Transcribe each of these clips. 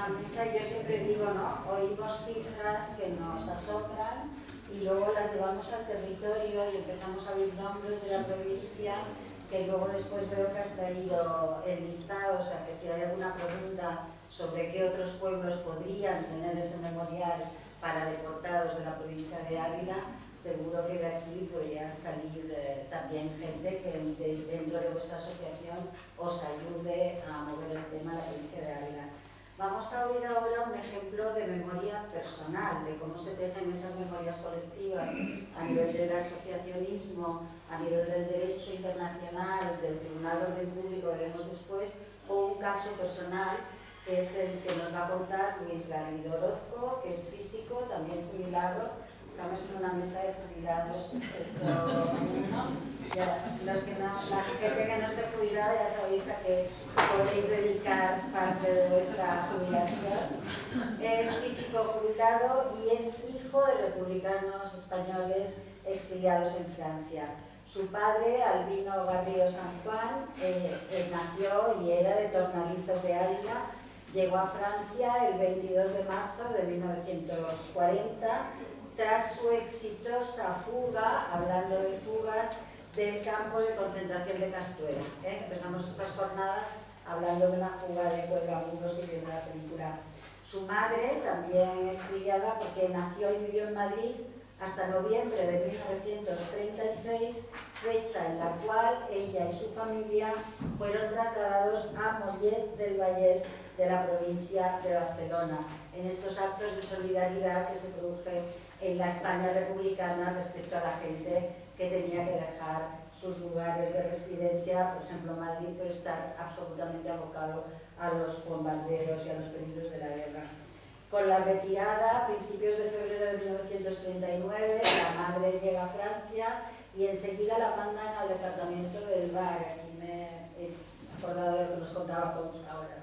una mesa y yo siempre digo, ¿no? Oímos cifras que nos asombran y luego las llevamos al territorio y empezamos a oír nombres de la provincia que luego después veo que has traído el listado, o sea que si hay alguna pregunta sobre qué otros pueblos podrían tener ese memorial para deportados de la provincia de Ávila, seguro que de aquí podría salir también gente que dentro de vuestra asociación os ayude a mover el tema de la provincia de Ávila. Vamos a oír ahora un ejemplo de memoria personal, de cómo se tejen esas memorias colectivas a nivel del asociacionismo, a nivel del derecho internacional, del Tribunal de Orden Público, veremos después, o un caso personal que es el que nos va a contar Luis Garrido Orozco, que es físico, también jubilado. Estamos en una mesa de jubilados, excepto uno. La gente que no esté jubilada ya sabéis a qué podéis dedicar parte de vuestra jubilación. Es físico jubilado y es hijo de republicanos españoles exiliados en Francia. Su padre, Albino Garrido San Juan, nació y era de Tornalizos de Ávila. Llegó a Francia el 22 de marzo de 1940 tras su exitosa fuga, hablando de fugas, del campo de concentración de Castuera. Empezamos estas jornadas hablando de una fuga de Cuelgamuros y de la película. Su madre, también exiliada porque nació y vivió en Madrid hasta noviembre de 1936, fecha en la cual ella y su familia fueron trasladados a Mollet del Vallès de la provincia de Barcelona, en estos actos de solidaridad que se produjeron en la España republicana respecto a la gente que tenía que dejar sus lugares de residencia, por ejemplo Madrid, por estar absolutamente abocado a los bombardeos y a los peligros de la guerra. Con la retirada, a principios de febrero de 1939, la madre llega a Francia y enseguida la mandan al departamento del Var. Aquí me he acordado de lo que nos contaba Concha ahora.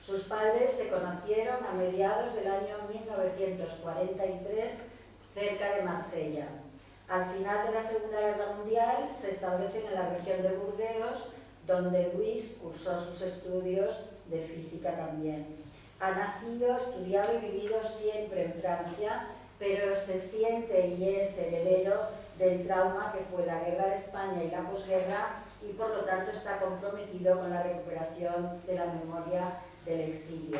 Sus padres se conocieron a mediados del año 1943 cerca de Marsella. Al final de la Segunda Guerra Mundial se establecen en la región de Burdeos, donde Luis cursó sus estudios de física también. Ha nacido, estudiado y vivido siempre en Francia, pero se siente y es heredero del trauma que fue la guerra de España y la posguerra y por lo tanto está comprometido con la recuperación de la memoria del exilio.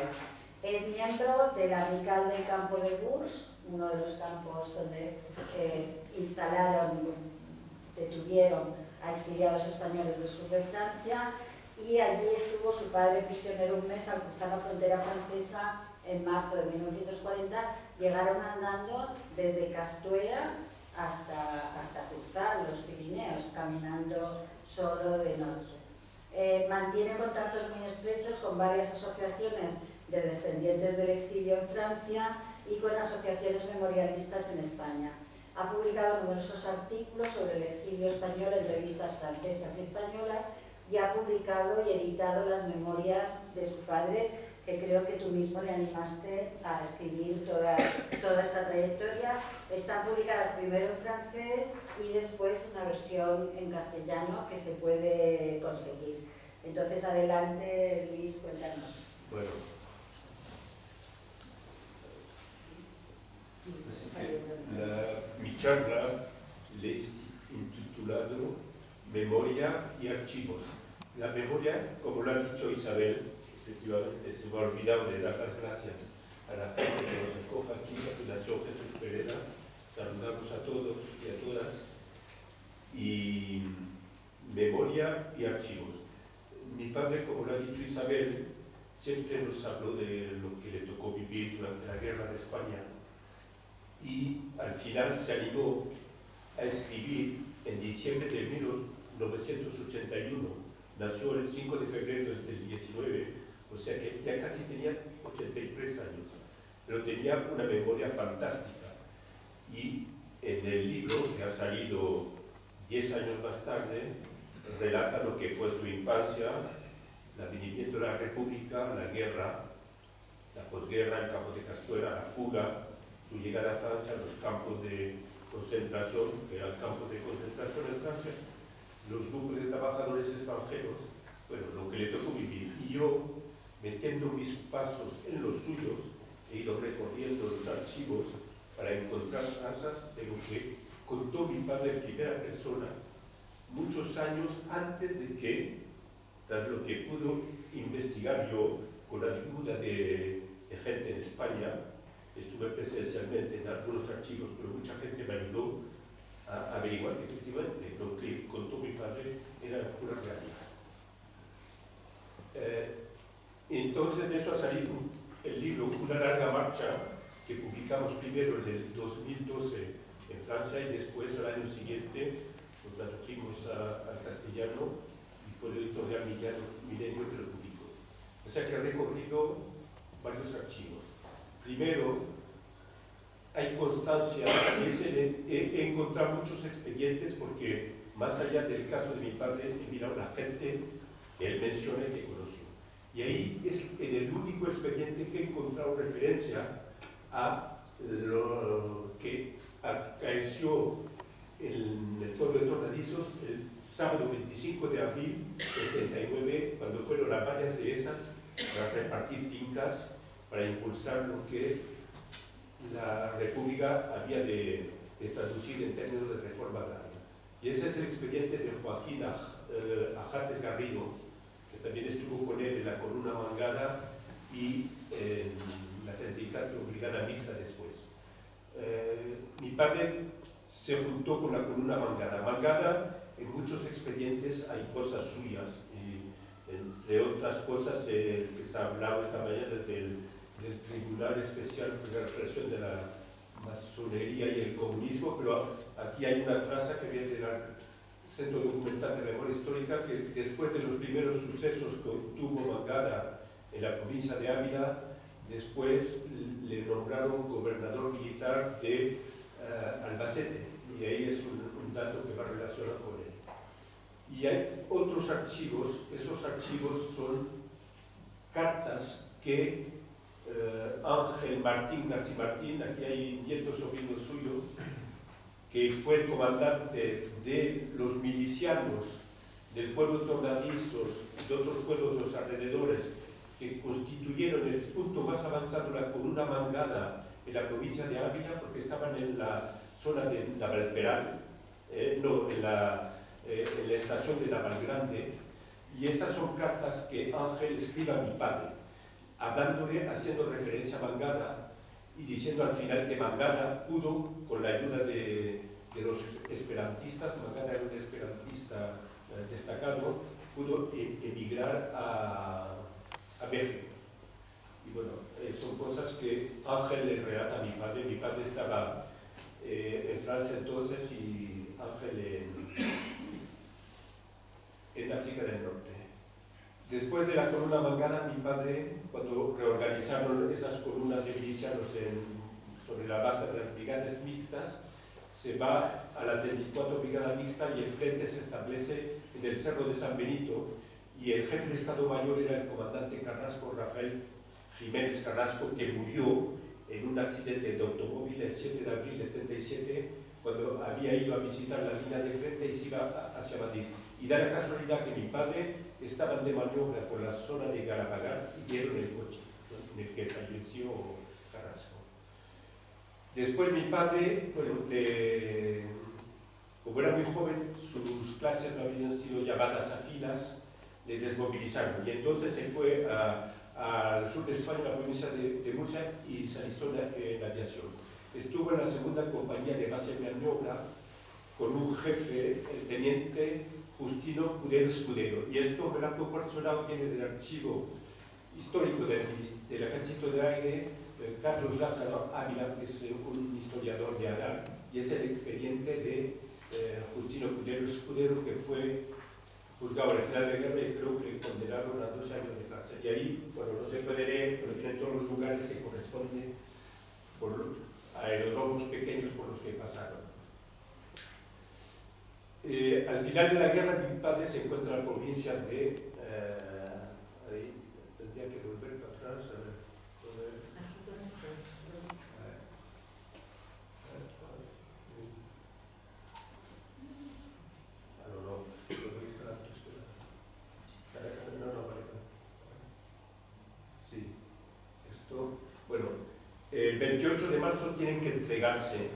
Es miembro de la Amical del Campo de Bourges, uno de los campos donde detuvieron a exiliados españoles del sur de Francia, y allí estuvo su padre prisionero un mes al cruzar la frontera francesa en marzo de 1940. Llegaron andando desde Castuera hasta cruzar los Pirineos, caminando solo de noche. Mantiene contactos muy estrechos con varias asociaciones de descendientes del exilio en Francia y con asociaciones memorialistas en España. Ha publicado numerosos artículos sobre el exilio español en revistas francesas y españolas y ha publicado y editado las memorias de su padre, que creo que tú mismo le animaste a escribir toda esta trayectoria. Están publicadas primero en francés y después una versión en castellano que se puede conseguir. Entonces, adelante, Luis, cuéntanos. Bueno. Mi charla le he intitulado Memoria y Archivos. La memoria, como lo ha dicho Isabel, efectivamente se me ha olvidado de dar las gracias a la gente que nos acoge aquí, la Fundación Jesús Pereda. Saludamos a todos y a todas. Y memoria y archivos. Mi padre, como lo ha dicho Isabel, siempre nos habló de lo que le tocó vivir durante la Guerra de España y al final se animó a escribir en diciembre de 1981. Nació el 5 de febrero del 19, o sea que ya casi tenía 83 años, pero tenía una memoria fantástica. Y en el libro, que ha salido 10 años más tarde, relata lo que fue su infancia, el advenimiento de la República, la guerra, la posguerra, el campo de Castuera, la fuga, su llegada a Francia, los campos de concentración, que eran campos de concentración en Francia, los grupos de trabajadores extranjeros, bueno, lo que le tocó vivir. Y yo metiendo mis pasos en los suyos, he ido recorriendo los archivos para encontrar trazas de lo que contó mi padre en primera persona muchos años antes de que, tras lo que pudo investigar yo con la ayuda de gente en España, estuve presencialmente en algunos archivos, pero mucha gente me ayudó a averiguar que efectivamente lo que contó mi padre era pura realidad. Entonces de eso ha salido el libro Una larga marcha, que publicamos primero en el 2012 en Francia y después al año siguiente lo tradujimos al castellano y fue el editorial Milenio que lo publicó. O sea que he recorrido varios archivos. Primero, hay constancia, he encontrado muchos expedientes porque más allá del caso de mi padre, he mirado la gente que él menciona y que conoció. Y ahí es en el único expediente que he encontrado referencia a lo que acaeció en el pueblo de Tornadizos el sábado 25 de abril del 79, cuando fueron las varias dehesas para repartir fincas, para impulsar lo que la República había de traducir en términos de reforma agraria. Y ese es el expediente de Joaquín Ajates Garrido, que también estuvo con él en la columna Mangada y en la 34 Brigada Mixta después. Mi padre se juntó con la columna Mangada. Mangada, en muchos expedientes hay cosas suyas, y entre otras cosas que se ha hablado esta mañana del Tribunal Especial de la Represión de la Masonería y el Comunismo, pero aquí hay una traza que viene del Centro Documental de Memoria Histórica, que después de los primeros sucesos que tuvo Mangada en la provincia de Ávila, después le nombraron gobernador militar de Albacete, y ahí es un dato que va relacionado con él. Y hay otros archivos, esos archivos son cartas que Ángel Martín García Martín, aquí hay un nieto sobrino suyo, que fue el comandante de los milicianos del pueblo de Tornadizos y de otros pueblos de los alrededores, que constituyeron el punto más avanzado de la columna Mangada en la provincia de Ávila, porque estaban en la zona de Navalperal, en la estación de Navalgrande, y esas son cartas que Ángel escribe a mi padre, hablándole, haciendo referencia a Mangada y diciendo al final que Mangada pudo, con la ayuda de los esperantistas, Mangada era un esperantista destacado, pudo emigrar a México. Y bueno, son cosas que Ángel le relata a mi padre. Mi padre estaba en Francia entonces y Ángel en África del Norte. Después de la columna Mangada, mi padre, cuando reorganizaron esas columnas de milicianos sobre la base de las brigadas mixtas, se va a la 34 Brigada Mixta y el frente se establece en el Cerro de San Benito, y el jefe de Estado Mayor era el comandante Carrasco, Rafael Jiménez Carrasco, que murió en un accidente de automóvil el 7 de abril del 37, cuando había ido a visitar la línea de frente y se iba hacia Madrid. Y da la casualidad que mi padre estaban de maniobra por la zona de Galapagar y vieron el coche en el que falleció Carrasco. Después mi padre, bueno, como era muy joven, sus clases no habían sido llamadas a filas, le desmovilizaron. Y entonces se fue al sur de España, la provincia de Murcia, y se alistó en la aviación. Estuvo en la segunda compañía de base de maniobra con un jefe, el teniente Justino Cudero Escudero. Y esto me lo ha proporcionado, viene del archivo histórico del Ejército de Aire, Carlos Lázaro Ávila, que es un historiador de Adar, y es el expediente de Justino Cudero Escudero, que fue juzgado al final de la guerra y creo que le condenaron a 2 años de cárcel. Y ahí, bueno, no se puede leer, pero tienen todos los lugares que corresponden por aeródromos pequeños por los que pasaron. Al final de la guerra, mi padre se encuentra en la provincia de... ahí tendría que volver para atrás, a ver. 28 de marzo tienen que entregarse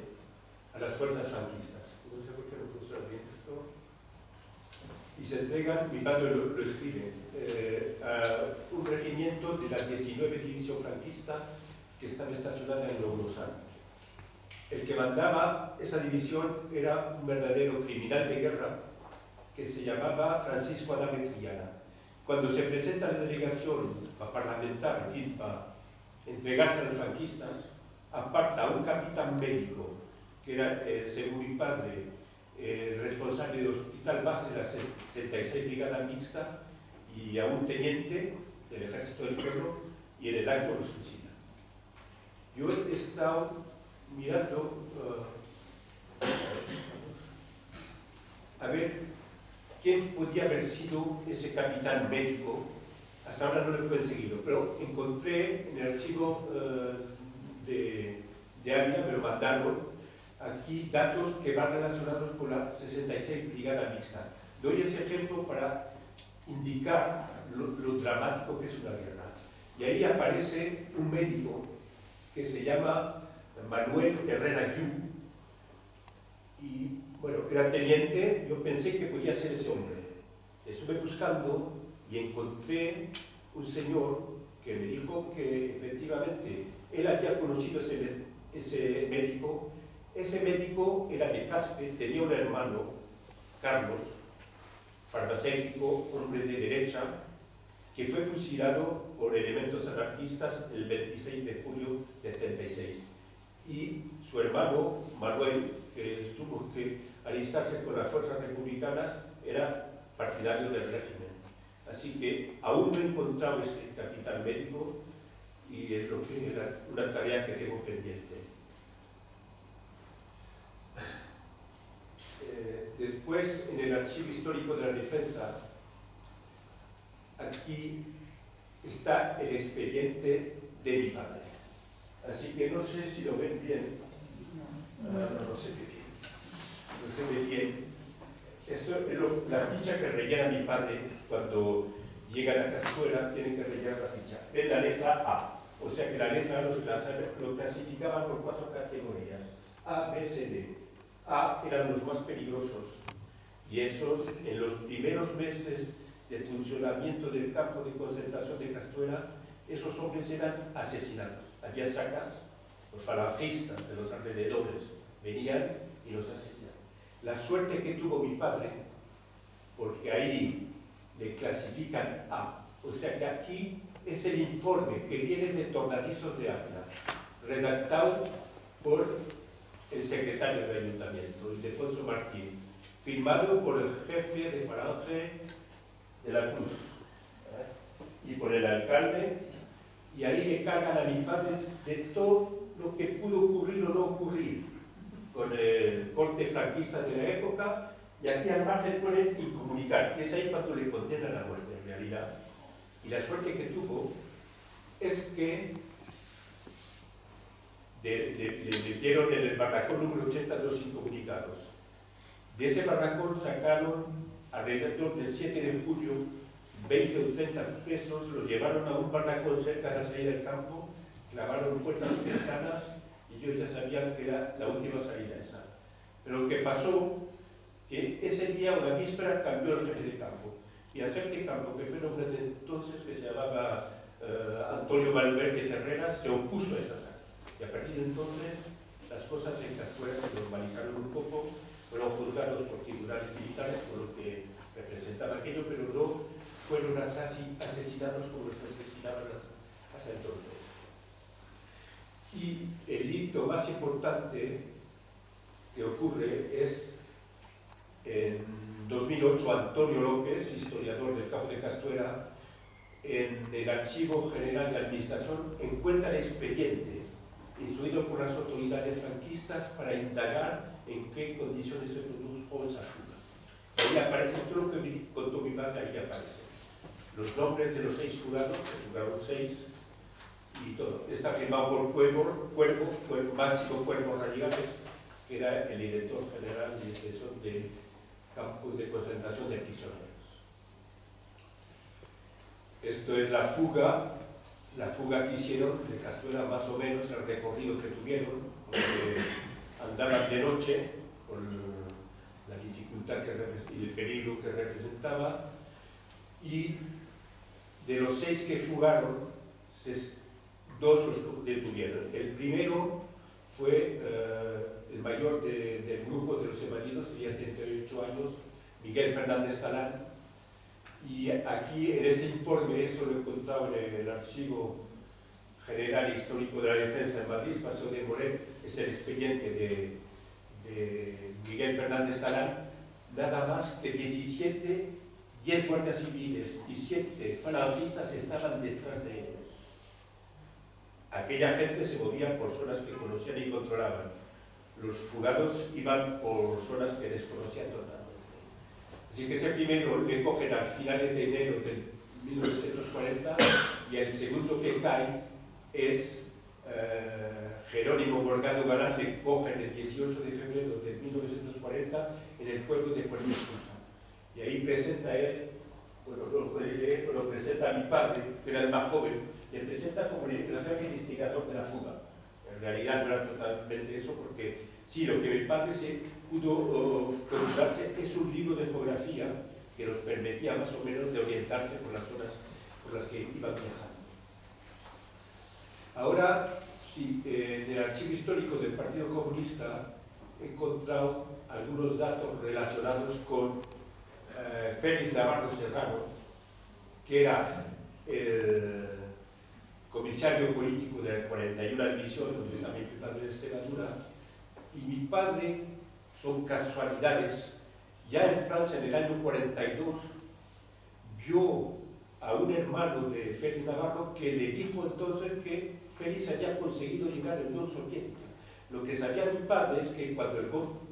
a las fuerzas franquistas. No sé por qué no funciona bien esto. Y se entregan, mi padre lo escribe, a un regimiento de la 19 División Franquista que estaba estacionada en Logrosan. El que mandaba esa división era un verdadero criminal de guerra que se llamaba Francisco Adame Triana. Cuando se presenta la delegación para parlamentar, en fin, para entregarse a los franquistas, aparta a un capitán médico, que era, según mi padre, responsable del hospital base de la 66 Brigada Mixta, y a un teniente del Ejército del Pueblo, y en el acto los fusilan. Yo he estado mirando a ver quién podía haber sido ese capitán médico. Hasta ahora no lo he conseguido, pero encontré en el archivo de Ávila, me lo mandaron, aquí datos que van relacionados con la 66 Brigada Mixta. Doy ese ejemplo para indicar lo dramático que es una guerra. Y ahí aparece un médico que se llama Manuel Herrera Yu, y bueno, era teniente. Yo pensé que podía ser ese hombre. Estuve buscando y encontré un señor que me dijo que efectivamente él había conocido ese médico. Ese médico era de Caspe, tenía un hermano, Carlos, farmacéutico, hombre de derecha, que fue fusilado por elementos anarquistas el 26 de julio del 36. Y su hermano, Manuel, que tuvo que alistarse con las fuerzas republicanas, era partidario del régimen. Así que aún no he encontrado ese capitán médico y es lo que era una tarea que tengo pendiente. Después, en el Archivo Histórico de la Defensa, aquí está el expediente de mi padre. Así que no sé si lo ven bien. No se ve bien. No se ve bien. Esto es la ficha que rellena mi padre cuando llega a la Castuera, tiene que rellenar la ficha. Es la letra A. O sea que la letra A lo clasificaban por 4 categorías: A, B, C, D. A eran los más peligrosos, y esos, en los primeros meses de funcionamiento del campo de concentración de Castuera, esos hombres eran asesinados. Había sacas, los falangistas de los alrededores venían y los asesinaban. La suerte que tuvo mi padre, porque ahí le clasifican A, o sea que aquí es el informe que viene de Tornadizos de Ávila, redactado por el secretario del ayuntamiento, Ildefonso Martín, firmado por el jefe de Falange de la Cruz y por el alcalde, y ahí le cargan a mi padre de todo lo que pudo ocurrir o no ocurrir con el corte franquista de la época, y aquí al margen ponen incomunicar, y es ahí cuando le condenan a muerte en realidad. Y la suerte que tuvo es que le metieron en el barracón número 80 dos incomunicados. De ese barracón sacaron alrededor del 7 de julio 20 o 30 presos, los llevaron a un barracón cerca de la salida del campo, clavaron puertas y ventanas, y ellos ya sabían que era la última salida esa. Pero lo que pasó, que ese día o la víspera cambió el jefe de campo, y el jefe de campo, que fue un hombre de entonces que se llamaba Antonio Valverde Ferreras, se opuso a esa sala. Y a partir de entonces las cosas en Castuera se normalizaron un poco, fueron juzgados por tribunales militares por lo que representaba aquello, pero no fueron asesinados como se asesinaban hasta entonces. Y el hito más importante que ocurre es en 2008 Antonio López, historiador del campo de Castuera, en el Archivo General de Administración encuentra el expediente instruido por las autoridades franquistas para indagar en qué condiciones se produjo esa fuga. Ahí aparece todo lo que contó mi madre, ahí aparece. Los nombres de los 6 fugados, se fugaron 6 y todo. Está firmado por Máximo Cuervo Rayales, que era el director general de campos de concentración de prisioneros. Esto es la fuga la fuga que hicieron de Castuera, más o menos el recorrido que tuvieron, porque andaban de noche por la dificultad y el peligro que representaba, y de los 6 que fugaron, 2 los detuvieron. El primero fue el mayor del grupo de los evadidos, tenía 38 años, Miguel Fernández Talán, y aquí en ese informe, eso lo he contado en el Archivo General Histórico de la Defensa en Madrid, Paseo de Moret, es el expediente de Miguel Fernández Talán, nada más que 10 guardias civiles y 7 falangistas estaban detrás de ellos. Aquella gente se movía por zonas que conocían y controlaban. Los fugados iban por zonas que desconocían totalmente. Así que ese primero le cogen a finales de enero de 1940 y el segundo que cae es Jerónimo Morgado Galán, le cogen el 18 de febrero de 1940 en el pueblo de Fuengirola. Y ahí presenta él, bueno, lo presenta a mi padre, que era el más joven, le presenta como el jefe investigador de la fuga. En realidad no era totalmente eso, porque sí, lo que mi padre se pudo contarse es un libro de geografía que nos permitía más o menos de orientarse por las zonas por las que iban viajando. Ahora, sí, en el archivo histórico del Partido Comunista he encontrado algunos datos relacionados con Félix Navarro Serrano, que era el comisario político de la 41 División, donde está mi padre de Extremadura, y mi padre, son casualidades, ya en Francia en el año 42 vio a un hermano de Félix Navarro que le dijo entonces que Félix había conseguido llegar a la Unión Soviética. Lo que sabía mi padre es que cuando el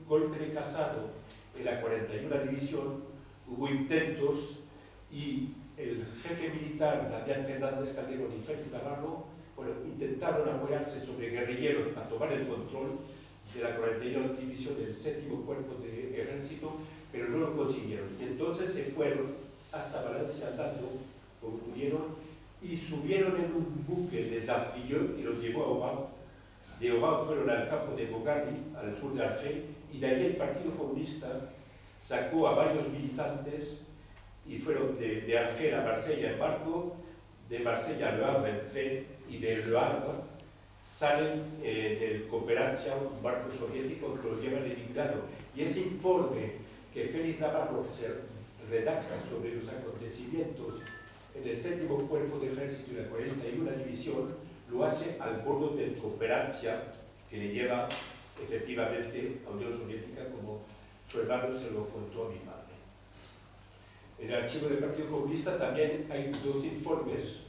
golpe de Casado en la 41 División hubo intentos y el jefe militar, Damián Fernández Calderón y Félix Navarro, bueno, intentaron apoyarse sobre guerrilleros para tomar el control de la 41 División del 7º Cuerpo de Ejército, pero no lo consiguieron. Y entonces se fueron hasta Valencia andando, como pudieron, y subieron en un buque de Zampillón que los llevó a Oban. De Oban fueron al campo de Bogarri, al sur de Argel, y de allí el Partido Comunista sacó a varios militantes y fueron de Argel a Marsella en barco, de Marsella a Le Havre en tren, y de Le Havre salen del Cooperancia, un barco soviético que los lleva a Leningrado. Y ese informe que Félix Navarro se redacta sobre los acontecimientos en el 7º Cuerpo de Ejército y la 41 División, lo hace al bordo del Cooperancia, que le lleva efectivamente a Unión Soviética, como su hermano se lo contó a mi padre. En el archivo del Partido Comunista también hay 2 informes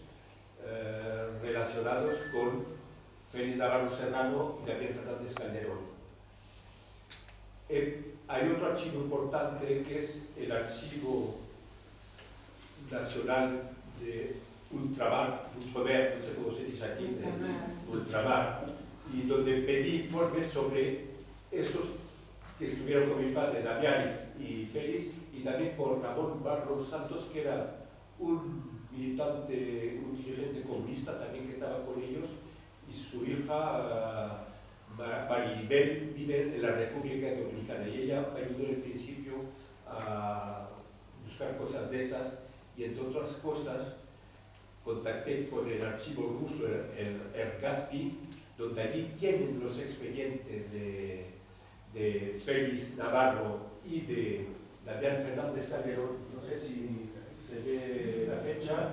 relacionados con Félix Navarro Serrano y Damián Fernández Calderón. Hay otro archivo importante que es el Archivo Nacional de Ultramar, no sé cómo se dice aquí, Ultramar, y donde pedí informes sobre esos que estuvieron con mi padre, Damián y Félix, y también por Ramón Barros Santos, que era un militante, un dirigente comunista también que estaba con ellos, y su hija Maribel vive en la República Dominicana, y ella me ayudó en el principio a buscar cosas de esas, y entre otras cosas contacté con el archivo ruso, el Ergaspi, donde allí tienen los expedientes de Félix Navarro y de Damián Fernández Calderón. No sé si se ve la fecha.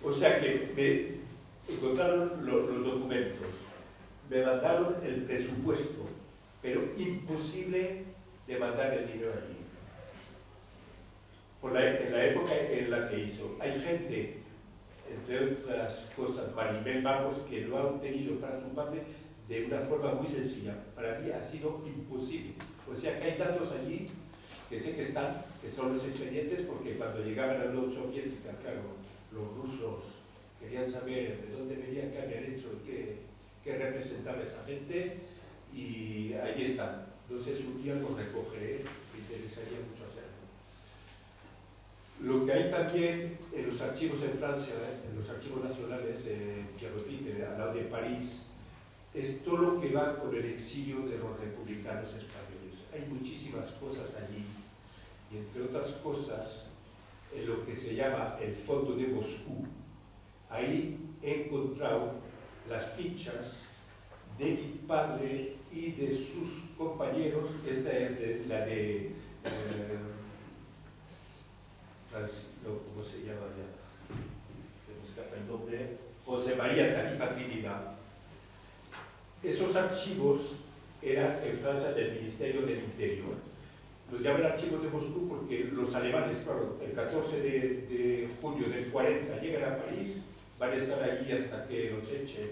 O sea que me encontraron los documentos, me mandaron el presupuesto, pero imposible de mandar el dinero allí. En la época en la que hizo. Hay gente, entre otras cosas, Maribel Barros, que lo ha obtenido para su padre de una forma muy sencilla. Para mí ha sido imposible. O sea que hay datos allí que sé que están, que son los expedientes, porque cuando llegaban a la Unión Soviética, claro, los rusos querían saber de dónde venían, qué habían hecho, qué representaba esa gente, y ahí están. No sé si un día lo recogeré, me interesaría mucho hacerlo. Lo que hay también en los archivos en Francia, en los archivos nacionales, Pierre Lafitte, al lado de París, es todo lo que va con el exilio de los republicanos españoles. Hay muchísimas cosas allí, y entre otras cosas, en lo que se llama el Fondo de Moscú. Ahí he encontrado las fichas de mi padre y de sus compañeros. Esta es la de ¿cómo se llama ya? Se me escapa el nombre. José María Tarifa Trinidad. Esos archivos eran en Francia del Ministerio del Interior. Los llaman archivos de Moscú porque los alemanes, claro, el 14 de junio del 40 llegan a París, van a estar allí hasta que los echen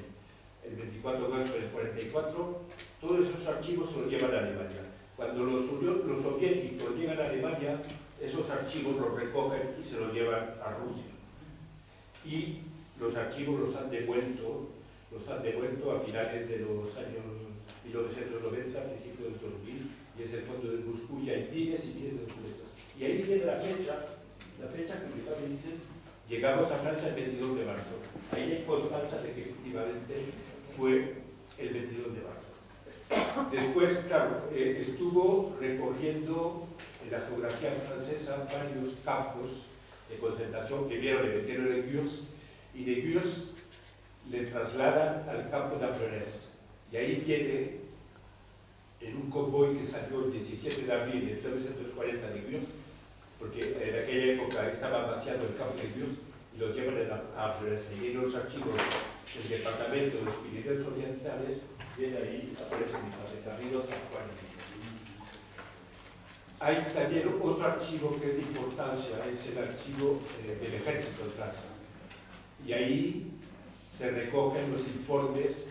el 24 de agosto del 44. Todos esos archivos se los llevan a Alemania. Cuando los soviéticos llegan a Alemania, esos archivos los recogen y se los llevan a Rusia. Y los archivos los han devuelto a finales de los años 1990, principios del 2000, y es el Fondo de Moscú, y hay miles y miles de documentos. Y ahí viene la fecha que mi padre dice, llegamos a Francia el 22 de marzo. Ahí hay constancia de que efectivamente fue el 22 de marzo. Después, claro, estuvo recorriendo en la geografía francesa varios campos de concentración. Primero le metieron en Gurs, y de Gurs le trasladan al campo de Argelès. Y ahí viene en un convoy que salió el 17 de abril de 1940 de Gurs, porque en aquella época estaba vaciando el campo de Gurs, y lo llevan a Argelès. Y en los archivos del departamento de los Pirineos Orientales, viene ahí, aparece mi padre, Carrillo San Juan. Hay también otro archivo que es de importancia, es el archivo del Ejército de Francia. Y ahí se recogen los informes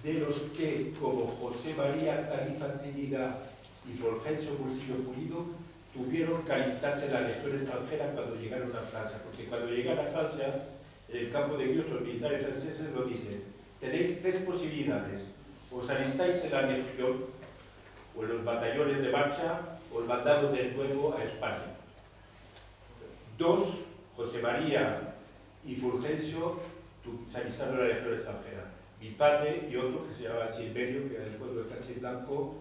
de los que, como José María Tarifa Trinidad y Fulgencio Murcillo Pulido, tuvieron que alistarse en la legión extranjera cuando llegaron a Francia. Porque cuando llegan a Francia, en el campo de Gurs, los militares franceses lo dicen: tenéis tres posibilidades, os alistáis en la legión, o en los batallones de marcha, os mandamos de nuevo a España. Dos, José María y Fulgencio se alistaron en la legión extranjera. Mi padre y otro que se llamaba Silverio, que era del pueblo de Castilla-Blanco,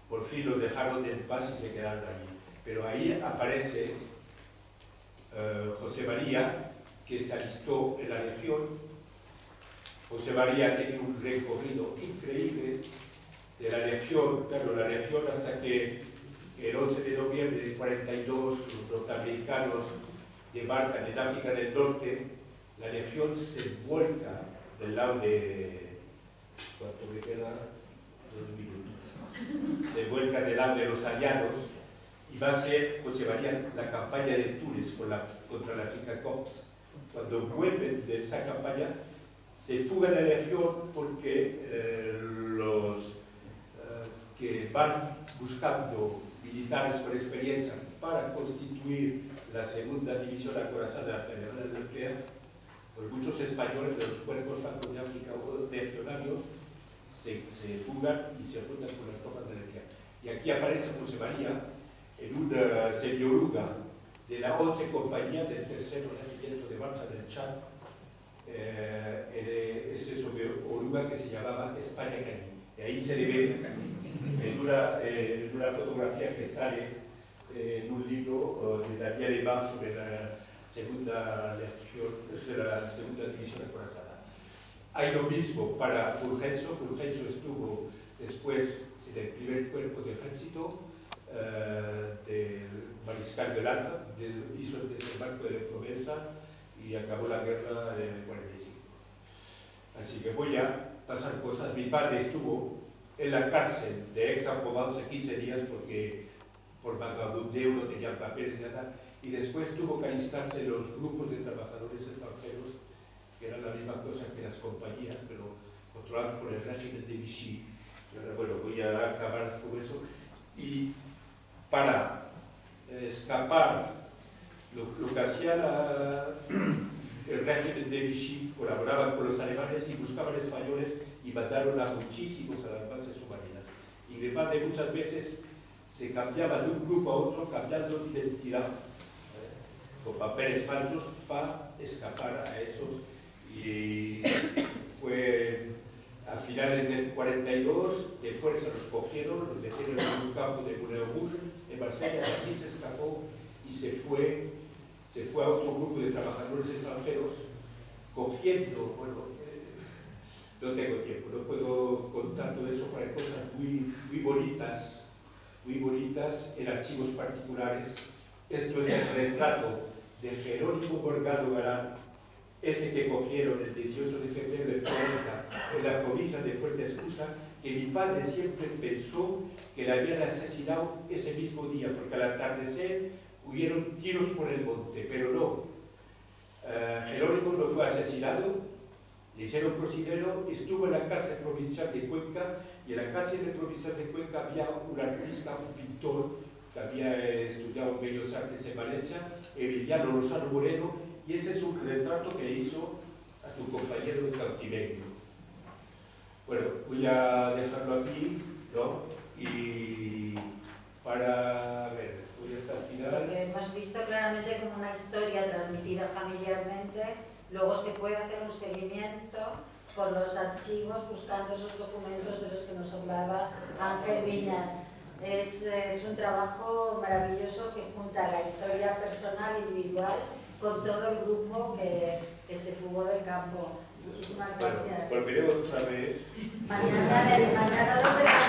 por fin los dejaron en paz y se quedaron allí. Pero ahí aparece José María, que se alistó en la legión. José María tiene un recorrido increíble de la legión, claro, la legión hasta que el 11 de noviembre de 42 los norteamericanos debarcan en África del Norte. La legión se vuelca del lado de... ¿Cuánto me queda? 2 minutos. Se vuelca del lado de los aliados, y va a ser José María la campaña de Túnez contra la Finca Cops. Cuando vuelven de esa campaña, se fuga la legión porque los que van buscando militares con experiencia para constituir la segunda división acorazada de la Federación del Leclerc, pues muchos españoles de los cuerpos francos de África o legionarios se fugan y se juntan con las tropas de Leclerc. Y aquí aparece José María en una semioruga de la 11 compañía del tercer regimiento de marcha del Chad, ese semioruga que se llamaba España Cañí. Y ahí se le ve en una fotografía que sale en un libro de Daniel Ebar sobre la segunda división acorazada. Hay lo mismo para Fulgencio. Fulgencio estuvo después en el primer cuerpo de ejército del mariscal de Lata, hizo el desembarco de Provenza y acabó la guerra en el 45. Así que voy a pasar cosas. Mi padre estuvo en la cárcel de Aix-en-Provence 15 días porque por vagabundeo no tenían papeles y nada, y después tuvo que alistarse en los grupos de trabajadores extranjeros, que eran la misma cosa que las compañías, pero controlados por el régimen de Vichy. Bueno, voy a acabar con eso. Y para escapar, lo que hacía el régimen de Vichy, colaboraban con los alemanes y buscaban españoles y mandaron a muchísimos a las bases submarinas. Y mi padre muchas veces se cambiaba de un grupo a otro, cambiando de identidad. con papeles falsos para escapar a esos. Y fue a finales del 42, de fuerza los cogieron, los metieron en un campo de Moulin en Marsella, de aquí se escapó y se fue a otro grupo de trabajadores extranjeros cogiendo, bueno, no tengo tiempo, no puedo contar todo eso para cosas muy bonitas en archivos particulares. Esto es el retrato de Jerónimo Morgado Galán, ese que cogieron el 18 de febrero del 40 en la provincia de Fuerte Escusa, que mi padre siempre pensó que le habían asesinado ese mismo día, porque al atardecer hubieron tiros por el monte, pero no. Jerónimo no fue asesinado, le hicieron prisionero, estuvo en la cárcel provincial de Cuenca, y en la cárcel provincial de Cuenca había un artista, un pintor, que había estudiado Bellas Artes en Valencia, Emiliano Lozano Moreno, y ese es un retrato que hizo a su compañero de cautiverio. Bueno, voy a dejarlo aquí, ¿no? Y para ver, voy hasta el final. Porque hemos visto claramente como una historia transmitida familiarmente, luego se puede hacer un seguimiento por los archivos buscando esos documentos de los que nos hablaba Ángel Viñas. Es un trabajo maravilloso que junta la historia personal individual con todo el grupo que se fugó del campo. Muchísimas gracias. Volveré otra vez. Mañana los de la